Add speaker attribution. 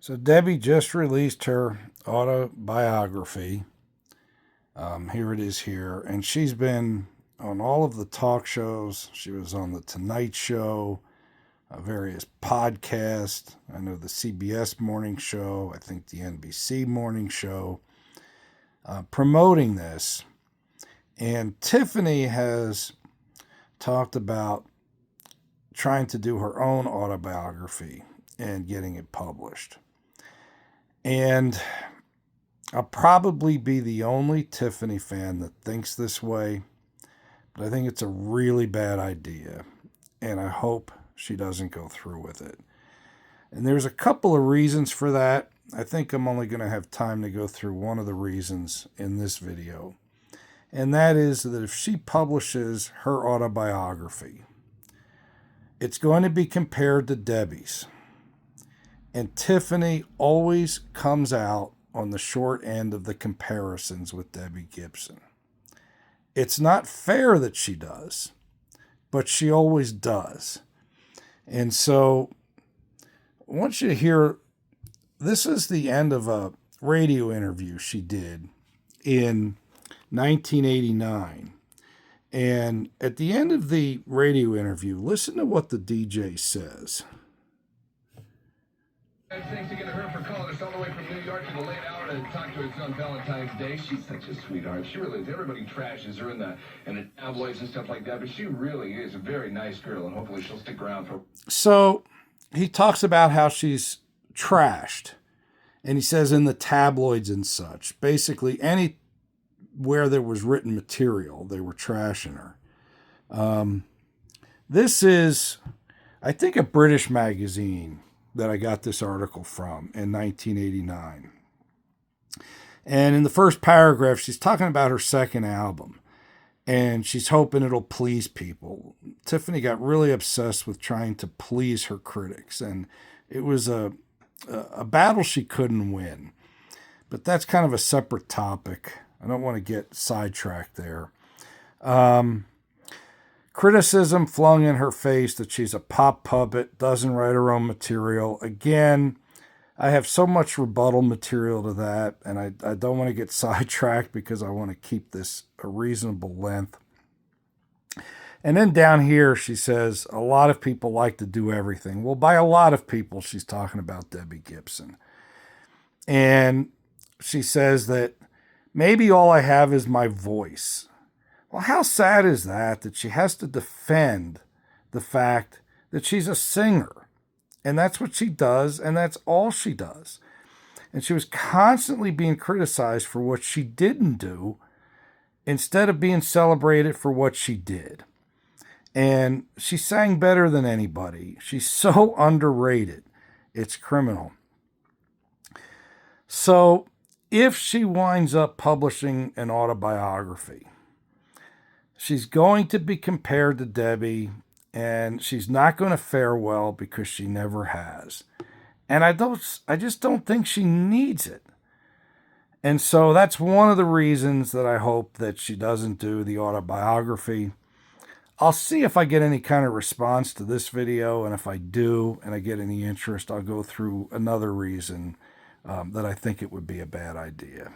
Speaker 1: So Debbie just released her autobiography. Here it is here. And she's been on all of the talk shows. She was on The Tonight Show, various podcasts. I know the CBS morning show, I think the NBC morning show, promoting this. And Tiffany has talked about trying to do her own autobiography and getting it published. And I'll probably be the only Tiffany fan that thinks this way, but I think it's a really bad idea, and I hope she doesn't go through with it. And there's a couple of reasons for that. I think I'm only going to have time to go through one of the reasons in this video, and that is that if she publishes her autobiography, it's going to be compared to Debbie's. And Tiffany always comes out on the short end of the comparisons with Debbie Gibson. It's not fair that she does, but she always does. And so I want you to hear, this is the end of a radio interview she did in 1989. And at the end of the radio interview, listen to what the DJ says.
Speaker 2: Thanks again to her for calling us all the way from New York to the late hour to talk to us on Valentine's Day. She's such a sweetheart. She really is. Everybody trashes her in the tabloids and stuff like that, but she really is a very nice girl, and hopefully she'll stick around for.
Speaker 1: So he talks about how she's trashed, and he says in the tabloids and such. Basically, anywhere there was written material, they were trashing her. This is, I think, a British magazine that I got this article from in 1989. And in the first paragraph, she's talking about her second album, and she's hoping it'll please people. Tiffany got really obsessed with trying to please her critics, and it was a battle she couldn't win. But that's kind of a separate topic. I don't want to get sidetracked there. Criticism flung in her face that she's a pop puppet, doesn't write her own material. Again, I have so much rebuttal material to that, and I don't want to get sidetracked because I want to keep this a reasonable length. And then down here, she says, a lot of people like to do everything. Well, by a lot of people, she's talking about Debbie Gibson. And she says that maybe all I have is my voice. Well, how sad is that she has to defend the fact that she's a singer, and that's what she does, and that's all she does. And she was constantly being criticized for what she didn't do instead of being celebrated for what she did. And she sang better than anybody. She's so underrated. It's criminal. So if she winds up publishing an autobiography, she's going to be compared to Debbie, and she's not going to fare well because she never has. And I just don't think she needs it. And so that's one of the reasons that I hope that she doesn't do the autobiography. I'll see if I get any kind of response to this video, and if I do, and I get any interest, I'll go through another reason that I think it would be a bad idea.